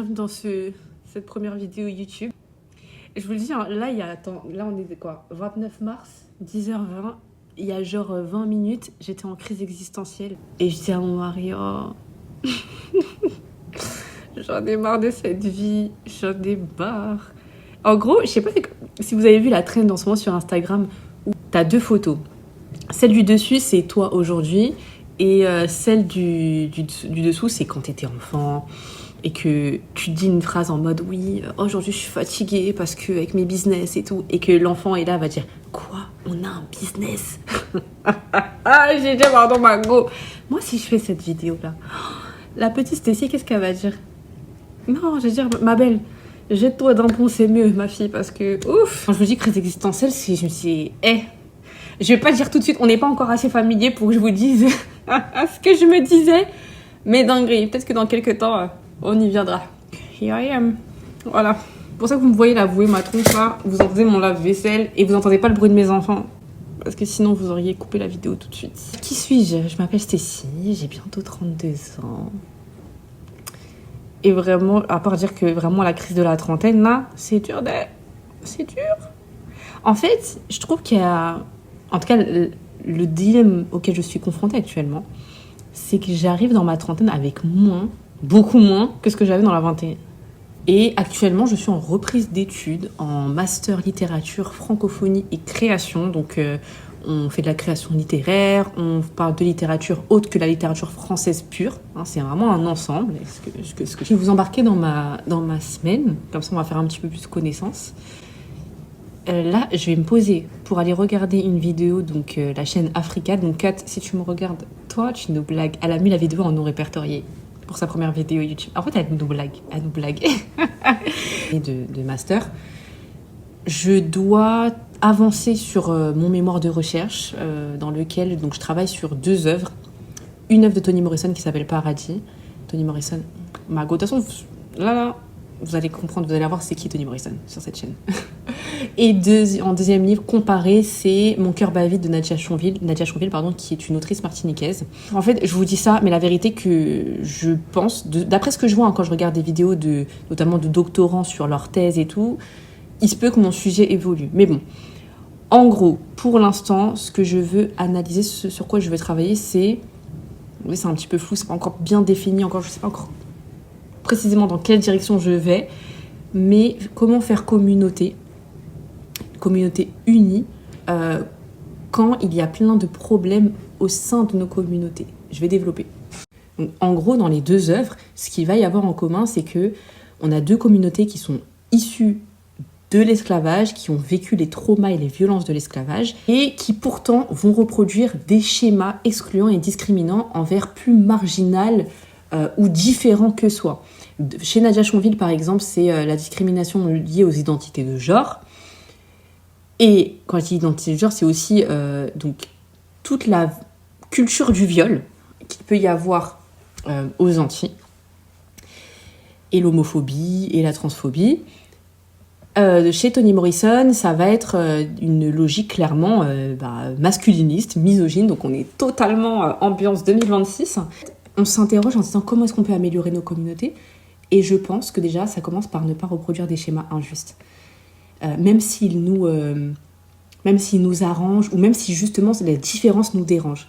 bienvenue dans cette première vidéo YouTube. Et je vous le dis, hein, là, là on est quoi, 29 mars, 10h20. Il y a genre 20 minutes, j'étais en crise existentielle. Et je dis à mon mari, oh, j'en ai marre de cette vie, j'en ai marre. En gros, je sais pas si vous avez vu la trend en ce moment sur Instagram où t'as deux photos. Celle du dessus, c'est toi aujourd'hui. Et celle du dessous, c'est quand t'étais enfant et que tu dis une phrase en mode oui, aujourd'hui je suis fatiguée parce que avec mes business et tout. Et que l'enfant est là, va dire quoi? On a un business? Ah, j'ai déjà pardon ma go. Moi, si je fais cette vidéo-là, la petite Stécie, qu'est-ce qu'elle va dire? Non, je vais dire, ma belle, jette-toi d'un pont, c'est mieux, ma fille, parce que ouf. Quand je vous dis crise existentielle, c'est je me suis je vais pas dire tout de suite, on n'est pas encore assez familier pour que je vous dise ce que je me disais. Mais dinguerie, peut-être que dans quelques temps, on y viendra. Here I am. Voilà. C'est pour ça que vous me voyez là, vous voyez ma tronche là, vous entendez mon lave-vaisselle et vous entendez pas le bruit de mes enfants. Parce que sinon, vous auriez coupé la vidéo tout de suite. Qui suis-je? Je m'appelle Stécie, j'ai bientôt 32 ans. Et vraiment, à part dire que vraiment la crise de la trentaine, là, c'est dur C'est dur. En fait, je trouve qu'il y a... En tout cas, le dilemme auquel je suis confrontée actuellement, c'est que j'arrive dans ma trentaine avec beaucoup moins que ce que j'avais dans la vingtaine. Et actuellement, je suis en reprise d'études en master littérature, francophonie et création. Donc, on fait de la création littéraire, on parle de littérature autre que la littérature française pure. Hein, c'est vraiment un ensemble. Je vais vous embarquer dans ma semaine. Comme ça, on va faire un petit peu plus connaissance. Là, je vais me poser pour aller regarder une vidéo, donc la chaîne Africa. Donc, Kat, si tu me regardes, toi, tu nous blagues. Elle a mis la vidéo en non répertorié pour sa première vidéo YouTube. En fait, elle nous blague. Et de master. Je dois avancer sur mon mémoire de recherche, dans lequel donc, je travaille sur 2 œuvres. Une œuvre de Toni Morrison qui s'appelle Paradis. Toni Morrison, Margot. De toute façon, là, vous allez comprendre, vous allez voir c'est qui Toni Morrison sur cette chaîne. Et en deuxième livre, comparé, c'est Mon cœur bat vite de Nadia Chonville, qui est une autrice martiniquaise. En fait, je vous dis ça, mais la vérité que je pense, d'après ce que je vois quand je regarde des vidéos notamment de doctorants sur leur thèse et tout, il se peut que mon sujet évolue. Mais bon, en gros, pour l'instant, ce que je veux analyser, ce sur quoi je veux travailler, c'est un petit peu flou, c'est pas encore bien défini, je sais pas encore précisément dans quelle direction je vais, mais comment faire communauté unie quand il y a plein de problèmes au sein de nos communautés. Je vais développer. Donc, en gros, dans les 2 œuvres, ce qu'il va y avoir en commun, c'est que on a 2 communautés qui sont issues de l'esclavage, qui ont vécu les traumas et les violences de l'esclavage, et qui pourtant vont reproduire des schémas excluants et discriminants envers plus marginal ou différents que soi. Chez Nadia Chonville, par exemple, c'est la discrimination liée aux identités de genre. Et quand je dis identité de genre, c'est aussi donc, toute la culture du viol qu'il peut y avoir aux Antilles, et l'homophobie et la transphobie. Chez Toni Morrison, ça va être une logique clairement masculiniste, misogyne, donc on est totalement ambiance 2026. On s'interroge en se disant comment est-ce qu'on peut améliorer nos communautés, et je pense que déjà ça commence par ne pas reproduire des schémas injustes. Même s'ils nous arrangent, ou même si justement la différence nous dérange.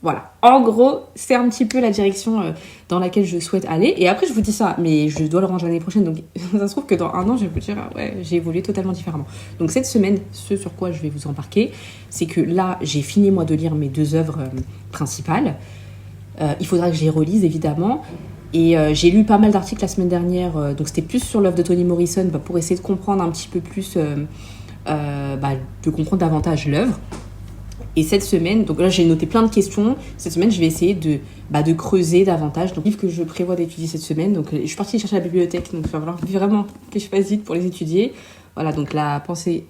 Voilà. En gros, c'est un petit peu la direction dans laquelle je souhaite aller. Et après, je vous dis ça, mais je dois le rendre l'année prochaine. Donc, ça se trouve que dans 1 an, je vais vous dire, ouais, j'ai évolué totalement différemment. Donc, cette semaine, ce sur quoi je vais vous embarquer, c'est que là, j'ai fini, moi, de lire mes 2 œuvres principales. Il faudra que je les relise, évidemment. Et j'ai lu pas mal d'articles la semaine dernière. Donc, c'était plus sur l'œuvre de Toni Morrison pour essayer de comprendre un petit peu plus, de comprendre davantage l'œuvre. Et cette semaine, donc là j'ai noté plein de questions. Cette semaine, je vais essayer de creuser davantage. Donc, le livre que je prévois d'étudier cette semaine, donc je suis partie chercher à la bibliothèque, donc il va falloir vraiment que je fasse vite pour les étudier. Voilà, donc la pensée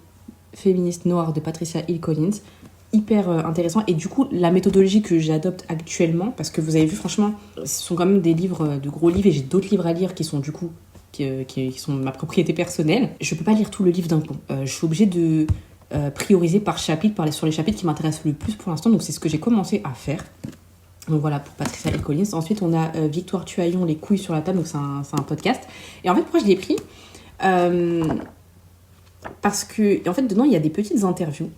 féministe noire de Patricia Hill Collins, hyper intéressant. Et du coup, la méthodologie que j'adopte actuellement, parce que vous avez vu, franchement, ce sont quand même des livres, de gros livres, et j'ai d'autres livres à lire qui sont du coup, qui sont ma propriété personnelle. Je peux pas lire tout le livre d'un coup. Je suis obligée de prioriser par chapitre, parler sur les chapitres qui m'intéressent le plus pour l'instant. Donc c'est ce que j'ai commencé à faire. Donc voilà, pour Patricia Hill Collins. Ensuite, on a Victoire Tuaillon, Les couilles sur la table. Donc c'est un podcast. Et en fait, pourquoi je l'ai pris parce que, en fait, dedans, il y a des petites interviews.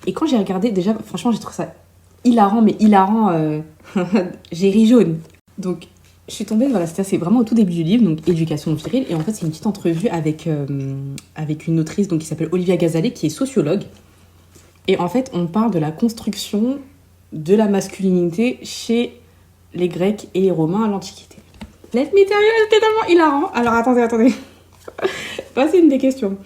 Et quand j'ai regardé, déjà, franchement, j'ai trouvé ça hilarant, mais hilarant, j'ai ri jaune. Donc, je suis tombée, voilà, c'est vraiment au tout début du livre, donc Éducation virile. Et en fait, c'est une petite entrevue avec une autrice donc, qui s'appelle Olivia Gazalet, qui est sociologue. Et en fait, on parle de la construction de la masculinité chez les Grecs et les Romains à l'Antiquité. Let me tell you, c'était tellement hilarant. Alors, attendez. C'est une des questions.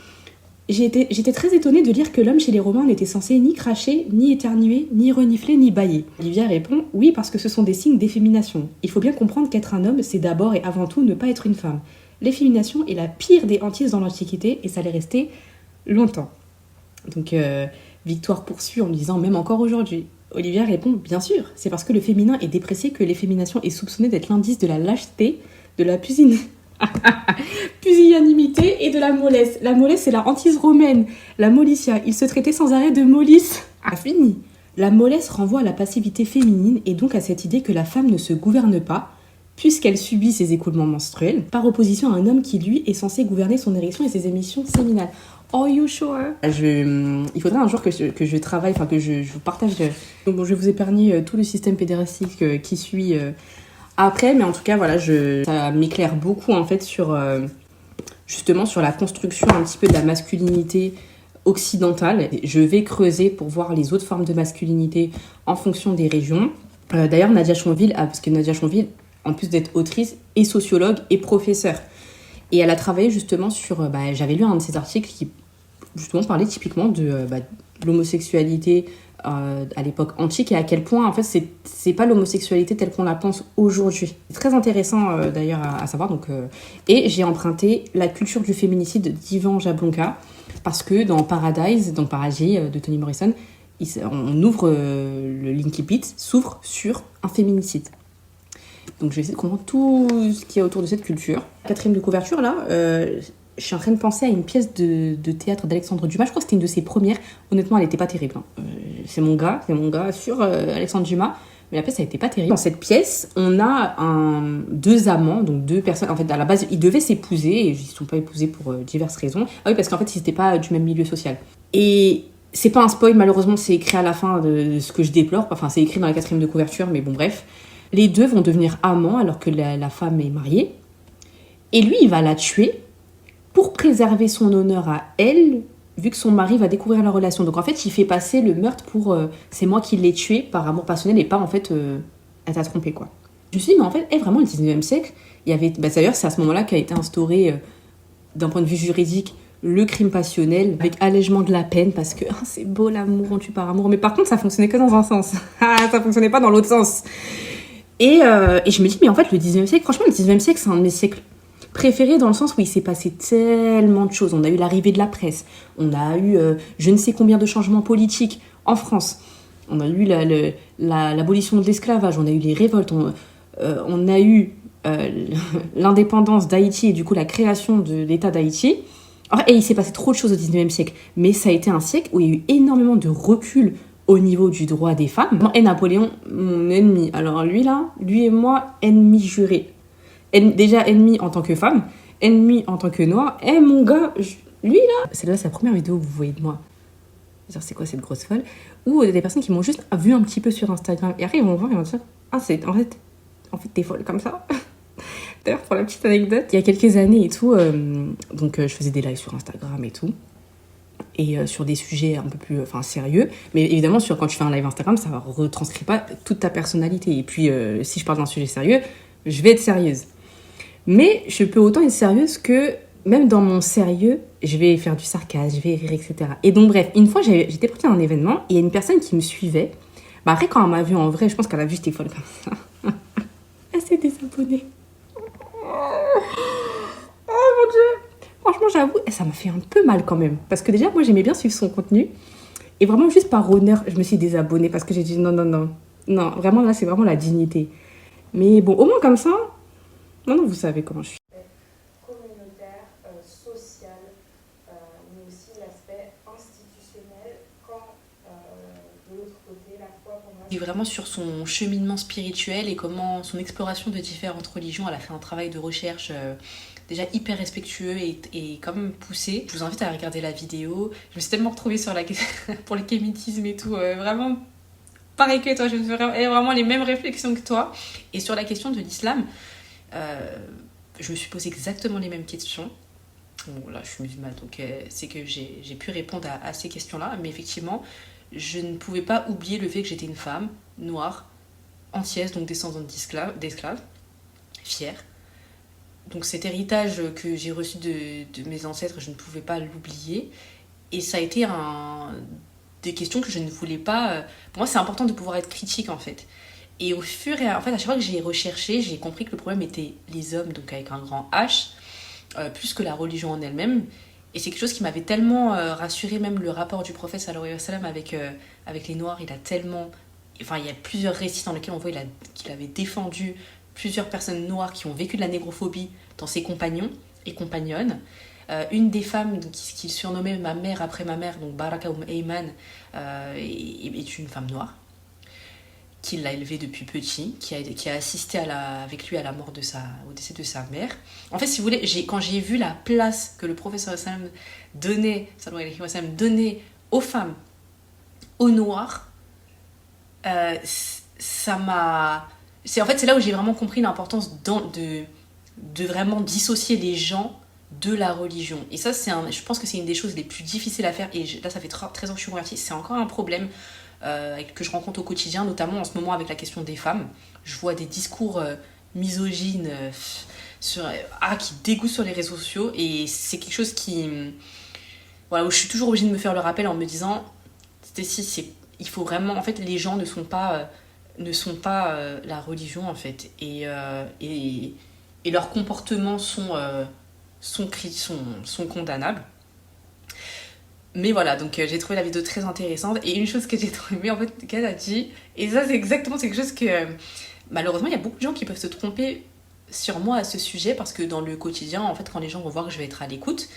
J'étais très étonnée de lire que l'homme chez les Romains n'était censé ni cracher, ni éternuer, ni renifler, ni bâiller. Olivia répond « Oui, parce que ce sont des signes d'effémination. Il faut bien comprendre qu'être un homme, c'est d'abord et avant tout ne pas être une femme. L'effémination est la pire des hantises dans l'Antiquité et ça l'est resté longtemps. » Donc Victoire poursuit en lui disant « Même encore aujourd'hui. » Olivia répond « Bien sûr, c'est parce que le féminin est déprécié que l'effémination est soupçonnée d'être l'indice de la lâcheté, de la pusillanimité et de la mollesse. La mollesse, c'est la hantise romaine, la mollitia. Il se traitait sans arrêt de mollis. Fini. La mollesse renvoie à la passivité féminine et donc à cette idée que la femme ne se gouverne pas, puisqu'elle subit ses écoulements menstruels, par opposition à un homme qui, lui, est censé gouverner son érection et ses émissions séminales. Are you sure? Il faudrait un jour que je travaille, enfin que je vous partage. Donc bon, je vais vous épargner tout le système pédérastique qui suit après, mais en tout cas, voilà, ça m'éclaire beaucoup en fait sur justement sur la construction un petit peu de la masculinité occidentale. Je vais creuser pour voir les autres formes de masculinité en fonction des régions. D'ailleurs, Nadia Chonville, parce que Nadia Chonville, en plus d'être autrice, est sociologue et professeure. Et elle a travaillé justement sur... j'avais lu un de ses articles qui justement parlait typiquement de l'homosexualité à l'époque antique et à quel point en fait c'est pas l'homosexualité telle qu'on la pense aujourd'hui. C'est très intéressant d'ailleurs à savoir. Donc, et j'ai emprunté La culture du féminicide d'Ivan Jablonka parce que dans Paradise, dans Paradis de Toni Morrison, on ouvre le Linky Pit s'ouvre sur un féminicide. Donc je vais essayer de comprendre tout ce qu'il y a autour de cette culture. Quatrième de couverture là, je suis en train de penser à une pièce de théâtre d'Alexandre Dumas. Je crois que c'était une de ses premières. Honnêtement, elle n'était pas terrible. Hein. C'est mon gars sur Alexandre Dumas. Mais la pièce, elle n'était pas terrible. Dans cette pièce, on a deux amants, donc deux personnes. En fait, à la base, ils devaient s'épouser et ils ne se sont pas épousés pour diverses raisons. Ah oui, parce qu'en fait, ils n'étaient pas du même milieu social. Et c'est pas un spoil, malheureusement, c'est écrit à la fin de ce que je déplore. Enfin, c'est écrit dans la quatrième de couverture, mais bon, bref. Les deux vont devenir amants alors que la femme est mariée. Et lui, il va la tuer pour préserver son honneur à elle, vu que son mari va découvrir leur relation. Donc en fait, il fait passer le meurtre pour c'est moi qui l'ai tué par amour passionnel et pas en fait elle t'a trompé quoi. Je me suis dit, mais en fait, vraiment, le 19e siècle, il y avait. D'ailleurs, c'est à ce moment-là qu'a été instauré, d'un point de vue juridique, le crime passionnel, avec allègement de la peine, parce que c'est beau l'amour, on tue par amour. Mais par contre, ça fonctionnait que dans un sens. Ça fonctionnait pas dans l'autre sens. Et je me dis, mais en fait, le 19e siècle, franchement, le 19e siècle, c'est un de mes siècles préférés dans le sens où il s'est passé tellement de choses. On a eu l'arrivée de la presse, on a eu je ne sais combien de changements politiques en France, on a eu l'abolition de l'esclavage, on a eu les révoltes, on a eu l'indépendance d'Haïti et du coup la création de l'État d'Haïti. Et il s'est passé trop de choses au 19e siècle, mais ça a été un siècle où il y a eu énormément de recul au niveau du droit des femmes. Et Napoléon, mon ennemi. Alors lui et moi, ennemis jurés. Déjà ennemi en tant que femme, ennemi en tant que noir. Mon gars, lui là, c'est la première vidéo que vous voyez de moi. Genre, c'est quoi cette grosse folle? Ou des personnes qui m'ont juste vu un petit peu sur Instagram. Et après, ils vont voir et vont dire, c'est en fait, t'es folle comme ça. D'ailleurs, pour la petite anecdote, il y a quelques années et tout, donc je faisais des lives sur Instagram et tout. Et sur des sujets un peu plus sérieux. Mais évidemment, quand tu fais un live Instagram, ça ne retranscrit pas toute ta personnalité. Et puis, si je parle d'un sujet sérieux, je vais être sérieuse. Mais je peux autant être sérieuse que, même dans mon sérieux, je vais faire du sarcasme, je vais rire, etc. Et donc, bref, une fois, j'étais partie à un événement et il y a une personne qui me suivait. Après, quand elle m'a vue en vrai, je pense qu'elle a vu j'étais folle comme ça. Elle s'est désabonnée. Oh mon Dieu! Franchement, j'avoue, ça m'a fait un peu mal quand même. Parce que déjà, moi, j'aimais bien suivre son contenu. Et vraiment, juste par honneur, je me suis désabonnée parce que j'ai dit non. Non, vraiment, là, c'est vraiment la dignité. Mais bon, au moins comme ça, non, vous savez comment je suis. Communautaire, social, mais aussi l'aspect institutionnel, quand de l'autre côté, la foi pour moi Et vraiment sur son cheminement spirituel et comment son exploration de différentes religions, elle a fait un travail de recherche déjà hyper respectueux et quand même poussé. Je vous invite à regarder la vidéo. Je me suis tellement retrouvée sur la pour le kémitisme et tout, vraiment pareil que toi, je me fais vraiment les mêmes réflexions que toi. Et sur la question de l'islam, je me suis posé exactement les mêmes questions. Bon, là, je suis musulmane, donc c'est que j'ai pu répondre à ces questions-là. Mais effectivement, je ne pouvais pas oublier le fait que j'étais une femme noire, antillaise, donc descendante d'esclaves, fière. Donc cet héritage que j'ai reçu de mes ancêtres, je ne pouvais pas l'oublier. Et ça a été des questions que je ne voulais pas... Pour moi, c'est important de pouvoir être critique, en fait. Et au fur et à... En fait, à chaque fois que j'ai recherché, j'ai compris que le problème était les hommes, donc avec un grand H, plus que la religion en elle-même. Et c'est quelque chose qui m'avait tellement rassurée, même le rapport du prophète sallallahu alayhi wa sallam avec les Noirs, il a tellement... Enfin, il y a plusieurs récits dans lesquels on voit qu'il avait défendu plusieurs personnes noires qui ont vécu de la négrophobie dans ses compagnons et compagnonnes. Une des femmes qu'il surnommait ma mère après ma mère, donc Baraka Ayman, est une femme noire, qui l'a élevée depuis petit, qui a assisté avec lui à la mort au décès de sa mère. En fait, si vous voulez, quand j'ai vu la place que le professeur sallam donnait aux femmes, aux noirs, ça m'a... En fait, c'est là où j'ai vraiment compris l'importance de vraiment dissocier les gens de la religion. Et ça, je pense que c'est une des choses les plus difficiles à faire. Et là, ça fait 13 ans que je suis convertie. C'est encore un problème que je rencontre au quotidien, notamment en ce moment avec la question des femmes. Je vois des discours misogynes qui dégoûtent sur les réseaux sociaux. Et c'est quelque chose où je suis toujours obligée de me faire le rappel en me disant, Stécie, il faut vraiment... En fait, les gens ne sont pas la religion, en fait. Et leurs comportements sont condamnables. Mais voilà, donc j'ai trouvé la vidéo très intéressante. Et une chose que j'ai trop aimée, en fait, qu'elle a dit, et ça, c'est exactement quelque chose que... malheureusement, il y a beaucoup de gens qui peuvent se tromper sur moi à ce sujet, parce que dans le quotidien, en fait, quand les gens vont voir que je vais être à l'écoute,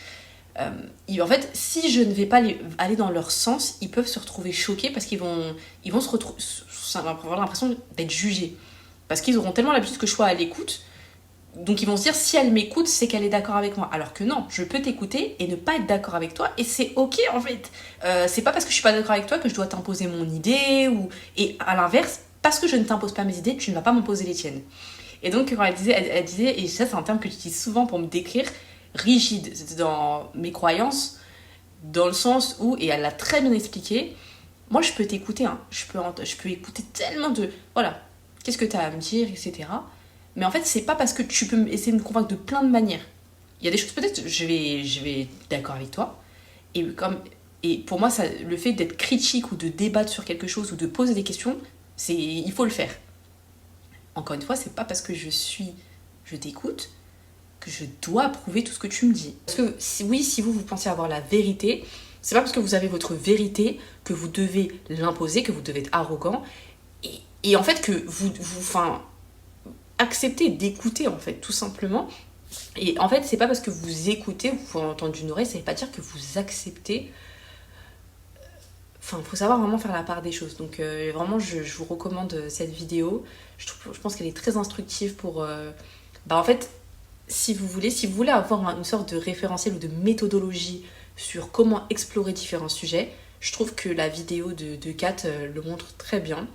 en fait, si je ne vais pas aller dans leur sens, ils peuvent se retrouver choqués parce qu'ils vont se retrouver, avoir l'impression d'être jugés, parce qu'ils auront tellement l'habitude que je sois à l'écoute, donc ils vont se dire, si elle m'écoute, c'est qu'elle est d'accord avec moi, alors que non, je peux t'écouter et ne pas être d'accord avec toi, et c'est ok, en fait. C'est pas parce que je suis pas d'accord avec toi que je dois t'imposer mon idée, et à l'inverse, parce que je ne t'impose pas mes idées, tu ne vas pas m'imposer les tiennes. Et donc quand elle disait, et ça c'est un terme que j'utilise souvent pour me décrire, rigide dans mes croyances, dans le sens où, et elle l'a très bien expliqué, moi je peux t'écouter, hein, je peux écouter tellement de, voilà, qu'est-ce que tu as à me dire, etc. Mais en fait, c'est pas parce que tu peux essayer de me convaincre de plein de manières. Il y a des choses, peut-être, je vais être d'accord avec toi, et pour moi, le fait d'être critique ou de débattre sur quelque chose ou de poser des questions, il faut le faire. Encore une fois, c'est pas parce que je t'écoute que je dois approuver tout ce que tu me dis. Parce que si vous pensez avoir la vérité, c'est pas parce que vous avez votre vérité que vous devez l'imposer, que vous devez être arrogant. Et en fait, que vous acceptez d'écouter, en fait, tout simplement. Et en fait, c'est pas parce que vous écoutez, vous pouvez entendre d'une oreille, ça veut pas dire que vous acceptez. Enfin, il faut savoir vraiment faire la part des choses. Donc, vraiment, je vous recommande cette vidéo. Je pense qu'elle est très instructive pour... en fait... Si vous voulez avoir une sorte de référentiel ou de méthodologie sur comment explorer différents sujets, je trouve que la vidéo de Kat le montre très bien.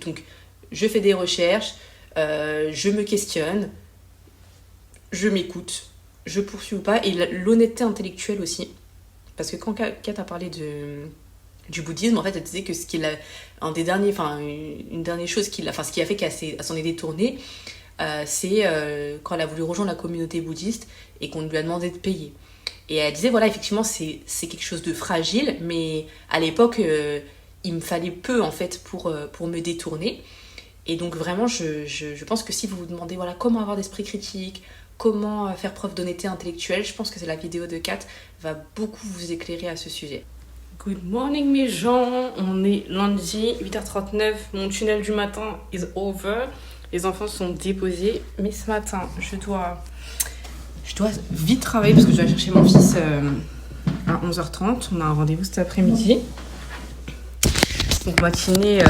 Donc, je fais des recherches, je me questionne, je m'écoute, je poursuis ou pas, et l'honnêteté intellectuelle aussi. Parce que quand Kat a parlé du bouddhisme, en fait, elle disait que ce qui a fait qu'elle s'en est détournée, c'est quand elle a voulu rejoindre la communauté bouddhiste et qu'on lui a demandé de payer. Et elle disait, voilà, effectivement, c'est quelque chose de fragile, mais à l'époque, il me fallait peu, en fait, pour me détourner. Et donc, vraiment, je pense que si vous vous demandez, voilà, comment avoir d'esprit critique, comment faire preuve d'honnêteté intellectuelle, je pense que la vidéo de Kat va beaucoup vous éclairer à ce sujet. Good morning, mes gens. On est lundi, 8h39. Mon tunnel du matin is over. Les enfants sont déposés, mais ce matin, je dois vite travailler parce que je dois aller chercher mon fils à 11h30. On a un rendez-vous cet après-midi. Donc matinée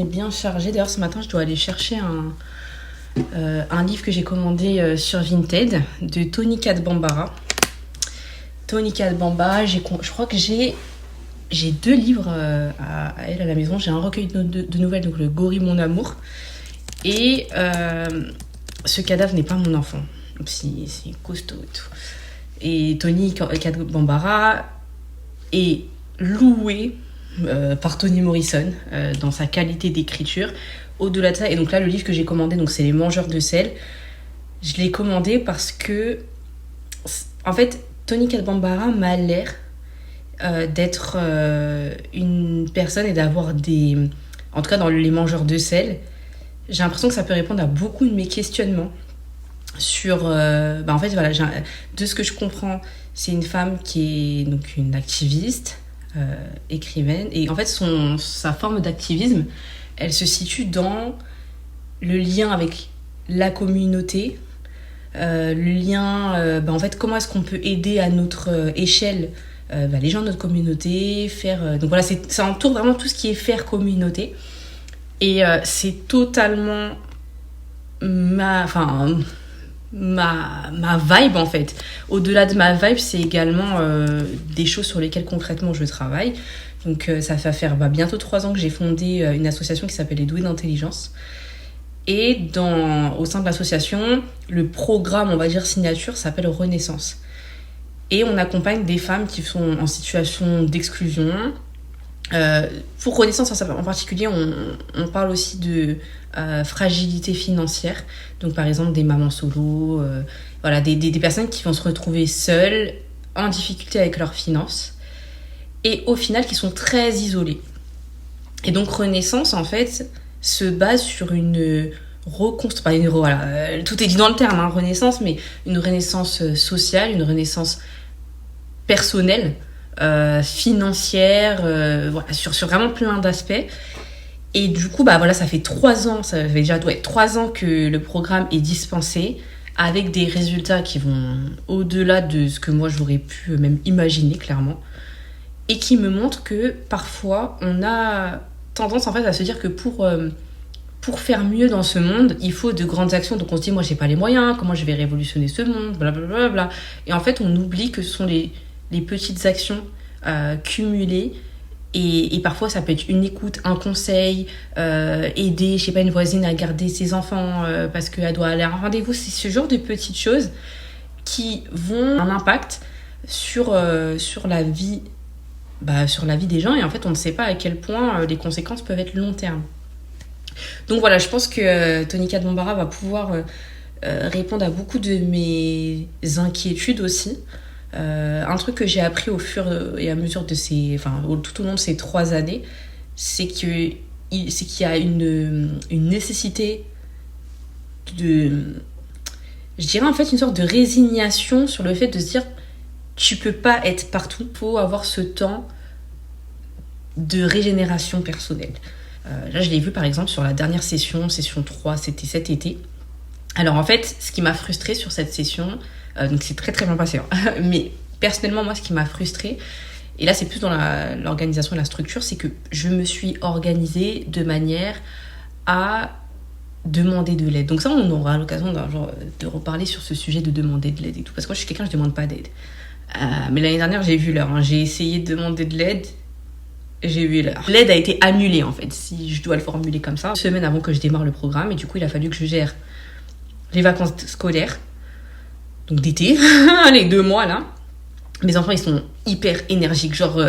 bien chargée. D'ailleurs ce matin je dois aller chercher un livre que j'ai commandé sur Vinted de Toni Cadbambara. Toni Cadbambara, je crois que j'ai 2 livres à elle à la maison. J'ai un recueil de nouvelles, donc le Gorille mon amour. Et Ce cadavre n'est pas mon enfant. C'est costaud et tout. Et Toni Cadbambara est louée par Toni Morrison dans sa qualité d'écriture. Au-delà de ça, et donc là le livre que j'ai commandé, donc c'est Les Mangeurs de sel. Je l'ai commandé parce que en fait Toni Cadbambara m'a l'air d'être une personne et d'avoir en tout cas dans Les Mangeurs de sel, j'ai l'impression que ça peut répondre à beaucoup de mes questionnements sur en fait voilà, de ce que je comprends, c'est une femme qui est donc une activiste, écrivaine, et en fait sa forme d'activisme, elle se situe dans le lien avec la communauté, le lien, en fait, comment est-ce qu'on peut aider à notre échelle les gens de notre communauté, donc voilà, ça entoure vraiment tout ce qui est faire communauté, et c'est totalement ma vibe en fait. Au-delà de ma vibe, c'est également des choses sur lesquelles concrètement je travaille. Donc ça va faire bientôt 3 ans que j'ai fondé une association qui s'appelle Les Doués d'intelligence. Et au sein de l'association, le programme, on va dire signature, s'appelle Renaissance. Et on accompagne des femmes qui sont en situation d'exclusion. Pour Renaissance en particulier, on parle aussi de fragilité financière. Donc par exemple des mamans solo, voilà, des personnes qui vont se retrouver seules, en difficulté avec leurs finances, et au final qui sont très isolées. Et donc Renaissance en fait se base sur une reconstruction, voilà, tout est dit dans le terme, hein, Renaissance, mais une renaissance sociale, une renaissance personnelle, financière, voilà, sur vraiment plein d'aspects. Et du coup, voilà, ça fait 3 ans, ça fait déjà 3 ans que le programme est dispensé, avec des résultats qui vont au-delà de ce que moi j'aurais pu même imaginer, clairement, et qui me montrent que parfois on a tendance en fait à se dire que pour faire mieux dans ce monde, il faut de grandes actions. Donc on se dit, moi j'ai pas les moyens, comment je vais révolutionner ce monde, blablabla. Bla. Et en fait on oublie que ce sont les petites actions cumulées. Et parfois, ça peut être une écoute, un conseil, aider, je sais pas, une voisine à garder ses enfants parce qu'elle doit aller à un rendez-vous. C'est ce genre de petites choses qui vont avoir un impact sur la vie, sur la vie des gens. Et en fait, on ne sait pas à quel point les conséquences peuvent être long terme. Donc voilà, je pense que Toni Cadbambara va pouvoir répondre à beaucoup de mes inquiétudes aussi. Un truc que j'ai appris au fur et à mesure de tout au long de ces 3 années, c'est qu'il y a une nécessité je dirais en fait une sorte de résignation sur le fait de se dire tu peux pas être partout, il faut avoir ce temps de régénération personnelle. Là je l'ai vu par exemple sur la dernière session 3, c'était cet été. Alors en fait ce qui m'a frustrée sur cette session, donc c'est très très bien passé, hein. Mais personnellement moi ce qui m'a frustrée, et là c'est plus dans l'organisation et la structure, c'est que je me suis organisée de manière à demander de l'aide. Donc ça on aura l'occasion de reparler sur ce sujet de demander de l'aide et tout, parce que moi je suis quelqu'un, je demande pas d'aide, mais l'année dernière j'ai vu l'heure, hein. J'ai essayé de demander de l'aide, j'ai vu l'heure. L'aide a été annulée en fait, si je dois le formuler comme ça, une semaine avant que je démarre le programme, et du coup il a fallu que je gère les vacances scolaires, donc d'été, les 2 mois là. Mes enfants ils sont hyper énergiques, genre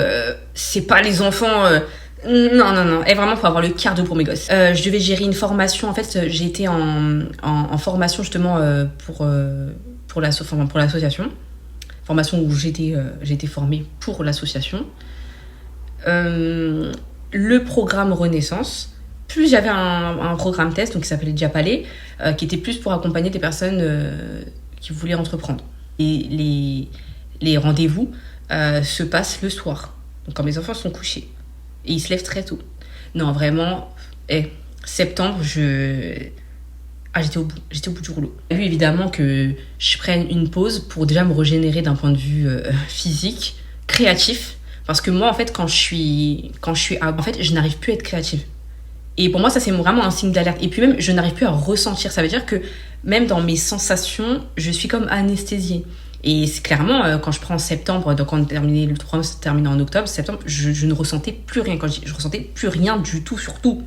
c'est pas les enfants non, et vraiment faut avoir le cardio pour mes gosses. Je devais gérer une formation, en fait j'ai été en formation justement pour l'association, formation où j'ai été formée pour l'association. Le programme Renaissance, plus j'avais un programme test donc qui s'appelait Diapalé, qui était plus pour accompagner des personnes qui voulaient entreprendre. Et les rendez-vous se passent le soir, donc quand mes enfants sont couchés, et ils se lèvent très tôt. Non vraiment, septembre, j'étais au bout du rouleau. J'ai vu évidemment que je prenne une pause pour déjà me régénérer d'un point de vue physique, créatif, Parce que moi, en fait, en fait, je n'arrive plus à être créative. Et pour moi, ça, c'est vraiment un signe d'alerte. Et puis même, je n'arrive plus à ressentir. Ça veut dire que même dans mes sensations, je suis comme anesthésiée. Et c'est clairement, quand je prends septembre, donc le programme se termine en octobre, septembre, je ne ressentais plus rien. Quand je ressentais plus rien du tout, surtout.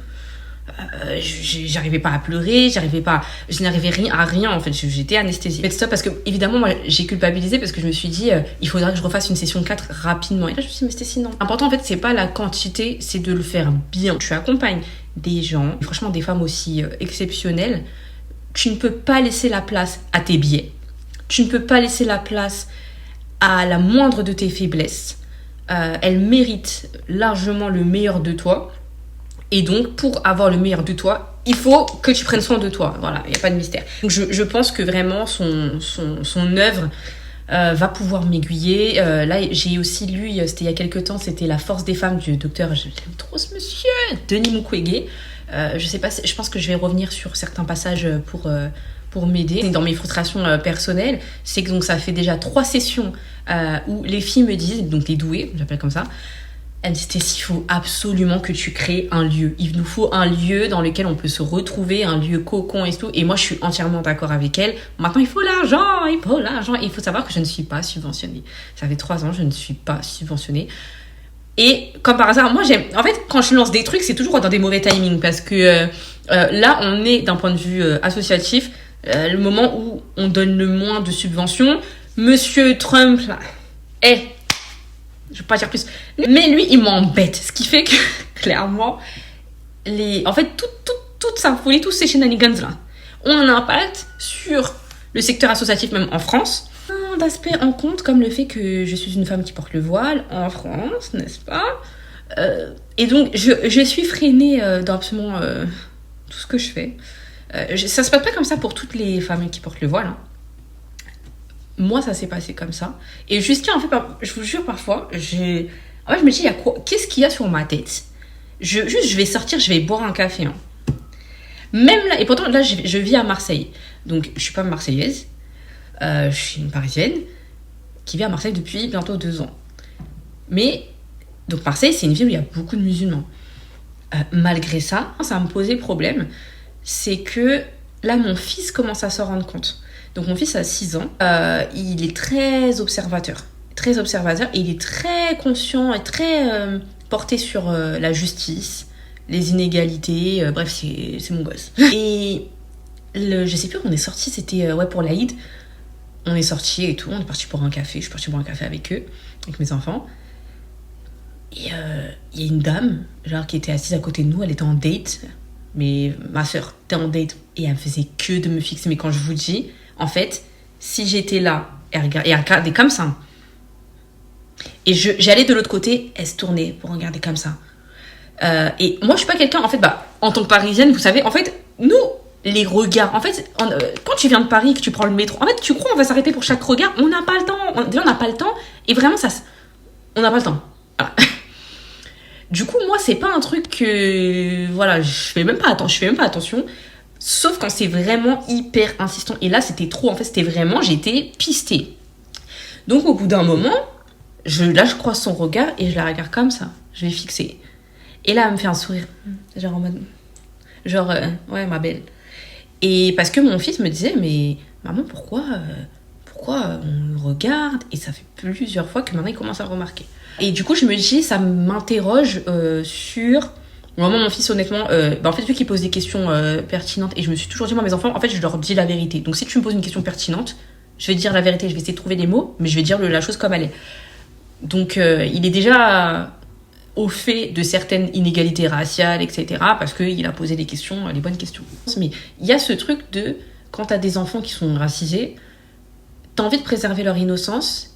J'arrivais pas à pleurer, je n'arrivais à rien en fait, j'étais anesthésiée. Faites stop parce que évidemment moi j'ai culpabilisé parce que je me suis dit il faudra que je refasse une session 4 rapidement. Et là je me suis dit mais Stécie non. L'important en fait c'est pas la quantité, c'est de le faire bien. Tu accompagnes des gens, franchement des femmes aussi exceptionnelles. Tu ne peux pas laisser la place à tes biais. Tu ne peux pas laisser la place à la moindre de tes faiblesses. Elles méritent largement le meilleur de toi. Et donc, pour avoir le meilleur de toi, il faut que tu prennes soin de toi. Voilà, il n'y a pas de mystère. Donc, je pense que vraiment, son œuvre va pouvoir m'aiguiller. Là, j'ai aussi lu, c'était il y a quelques temps, c'était La force des femmes du docteur, j'aime trop ce monsieur, Denis Mukwege. Je sais pas, je pense que je vais revenir sur certains passages pour m'aider. Dans mes frustrations personnelles, c'est que donc, ça fait déjà 3 sessions où les filles me disent, donc les douées, j'appelle comme ça, elle me dit Stécie, il faut absolument que tu crées un lieu. Il nous faut un lieu dans lequel on peut se retrouver, un lieu cocon et tout. Et moi, je suis entièrement d'accord avec elle. Maintenant, il faut l'argent, il faut l'argent. Et il faut savoir que je ne suis pas subventionnée. Ça fait 3 ans, je ne suis pas subventionnée. Et comme par hasard, moi, j'aime... En fait, quand je lance des trucs, c'est toujours dans des mauvais timings. Parce que là, on est, d'un point de vue associatif, le moment où on donne le moins de subventions. Monsieur Trump, là, je vais pas dire plus. Mais lui, il m'embête. Ce qui fait que, clairement, en fait, toute sa folie, tous ces shenanigans là, ont un impact sur le secteur associatif, même en France. Un aspect en compte, comme le fait que je suis une femme qui porte le voile en France, n'est-ce pas ? Et donc, je suis freinée dans absolument tout ce que je fais. Ça se passe pas comme ça pour toutes les femmes qui portent le voile, hein. Moi, ça s'est passé comme ça. Et Justin, en fait, je vous jure, parfois, en fait, je me dis, qu'est-ce qu'il y a sur ma tête ? Je vais sortir, je vais boire un café. Hein. Même là, et pourtant, là, je vis à Marseille. Donc, je suis pas marseillaise. Je suis une Parisienne qui vit à Marseille depuis bientôt 2 ans. Mais, donc, Marseille, c'est une ville où il y a beaucoup de musulmans. Malgré ça, ça me posait problème. C'est que là, mon fils commence à s'en rendre compte. Donc mon fils a 6 ans, il est très observateur, et il est très conscient et très porté sur la justice, les inégalités, bref, c'est mon gosse. Et je sais plus où on est sorti, c'était pour l'Aïd, on est sorti et tout, on est parti pour un café, je suis partie boire un café avec eux, avec mes enfants. Et il y a une dame, genre, qui était assise à côté de nous, elle était en date, mais ma soeur était en date, et elle faisait que de me fixer, mais quand je vous dis... En fait, si j'étais là, elle regardait comme ça. Et j'allais de l'autre côté, elle se tournait pour regarder comme ça. Et moi, je suis pas quelqu'un, en fait, en tant que Parisienne, vous savez, en fait, nous, les regards, en fait, quand tu viens de Paris, que tu prends le métro, en fait, tu crois on va s'arrêter pour chaque regard, on n'a pas le temps. Déjà, on n'a pas le temps, et vraiment, on n'a pas le temps. Voilà. Du coup, moi, c'est pas un truc que, voilà, je fais même pas attention. Sauf quand c'est vraiment hyper insistant. Et là, c'était trop. En fait, c'était vraiment... J'étais pistée. Donc, au bout d'un moment, là, je croise son regard et je la regarde comme ça. Je vais fixer. Et là, elle me fait un sourire. Genre en mode... ouais, ma belle. Et parce que mon fils me disait, mais maman, pourquoi on le regarde ? Et ça fait plusieurs fois que maintenant, il commence à remarquer. Et du coup, je me dis, ça m'interroge sur... Vraiment, mon fils, honnêtement, en fait, vu qu'il pose des questions pertinentes, et je me suis toujours dit, moi, mes enfants, en fait, je leur dis la vérité. Donc, si tu me poses une question pertinente, je vais te dire la vérité, je vais essayer de trouver des mots, mais je vais dire la chose comme elle est. Donc, il est déjà au fait de certaines inégalités raciales, etc., parce qu'il a posé les bonnes questions. Mais il y a ce truc de, quand t'as des enfants qui sont racisés, t'as envie de préserver leur innocence,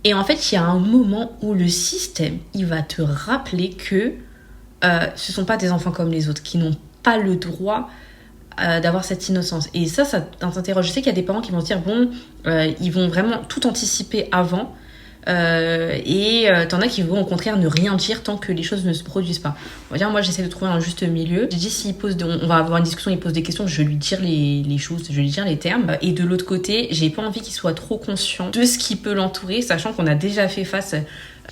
et en fait, il y a un moment où le système, il va te rappeler que ce sont pas des enfants comme les autres, qui n'ont pas le droit d'avoir cette innocence. Et ça t'interroge. Je sais qu'il y a des parents qui vont se dire, ils vont vraiment tout anticiper avant T'en as qui vont au contraire ne rien dire tant que les choses ne se produisent pas. On va dire, moi j'essaie de trouver un juste milieu. J'ai dit, s'il pose on va avoir une discussion, il pose des questions, je vais lui dire les choses, je vais lui dire les termes. Et de l'autre côté, j'ai pas envie qu'il soit trop conscient de ce qui peut l'entourer, sachant qu'on a déjà fait face.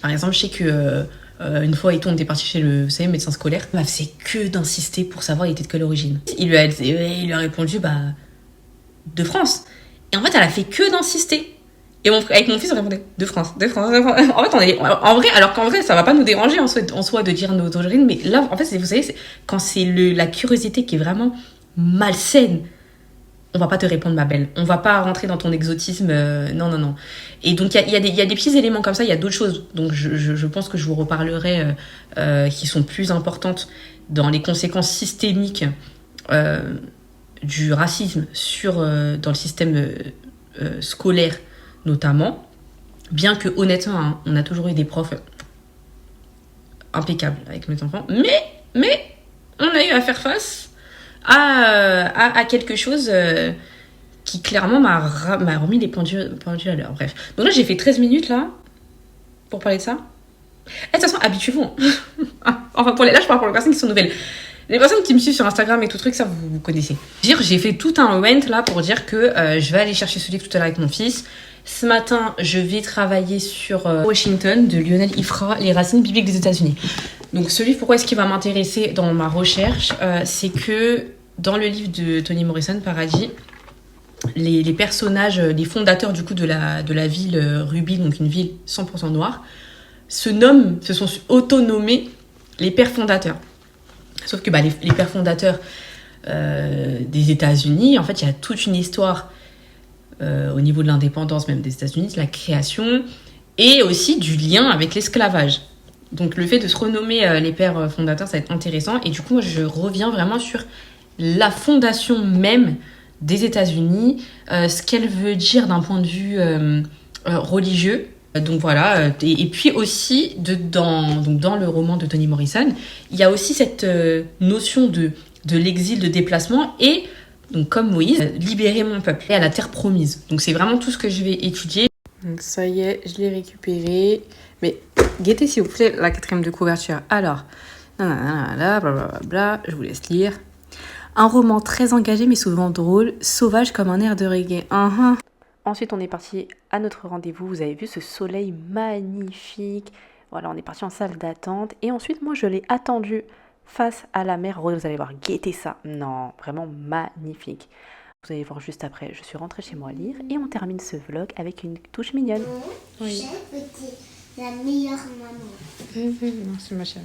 Par exemple, je sais que une fois, on était parti chez le, vous savez, médecin scolaire. Il m'a fait que d'insister pour savoir il était de quelle origine. Il lui a répondu, de France. Et en fait, elle a fait que d'insister. Et avec mon fils, on répondait de France, de France, de France. En fait, alors qu'en vrai, ça va pas nous déranger en soi de dire nos origines. Mais là, en fait, vous savez, quand c'est la curiosité qui est vraiment malsaine, on va pas te répondre, ma belle. On va pas rentrer dans ton exotisme. Non. Et donc, il y a des petits éléments comme ça, il y a d'autres choses. Donc, je pense que je vous reparlerai qui sont plus importantes dans les conséquences systémiques du racisme dans le système scolaire, notamment. Bien que, honnêtement, hein, on a toujours eu des profs impeccables avec mes enfants. Mais on a eu à faire face à quelque chose qui clairement m'a remis les pendules à l'heure. Bref. Donc là, j'ai fait 13 minutes là pour parler de ça. Et de toute façon, habituez-vous. Enfin, là, je parle pour les personnes qui sont nouvelles. Les personnes qui me suivent sur Instagram et tout truc, ça vous connaissez. J'ai fait tout un rant là pour dire que je vais aller chercher ce livre tout à l'heure avec mon fils. Ce matin, je vais travailler sur Washington de Lionel Ifra, Les racines bibliques des États-Unis. Donc ce livre, pourquoi est-ce qu'il va m'intéresser dans ma recherche, c'est que dans le livre de Toni Morrison, Paradis, les personnages, les fondateurs du coup de la ville Ruby, donc une ville 100% noire, se sont autonommés les pères fondateurs. Sauf que les pères fondateurs des États-Unis, en fait, il y a toute une histoire au niveau de l'indépendance même des États-Unis, de la création, et aussi du lien avec l'esclavage. Donc le fait de se renommer les pères fondateurs, ça va être intéressant. Et du coup, moi, je reviens vraiment sur la fondation même des États-Unis, ce qu'elle veut dire d'un point de vue religieux. Donc voilà, et puis aussi dans le roman de Toni Morrison, il y a aussi cette notion de l'exil, de déplacement, et donc comme Moïse, libérer mon peuple et à la terre promise. Donc c'est vraiment tout ce que je vais étudier. Donc ça y est, je l'ai récupéré. Mais guettez s'il vous plaît la 4e de couverture. Alors, blablabla, je vous laisse lire. Un roman très engagé mais souvent drôle, sauvage comme un air de reggae. Ensuite, on est parti à notre rendez-vous. Vous avez vu ce soleil magnifique. Voilà, on est parti en salle d'attente. Et ensuite, moi, je l'ai attendu face à la mer. Vous allez voir, guettez ça. Non, vraiment magnifique. Vous allez voir juste après, je suis rentrée chez moi lire. Et on termine ce vlog avec une touche mignonne. Oui. La meilleure maman. Merci ma chérie.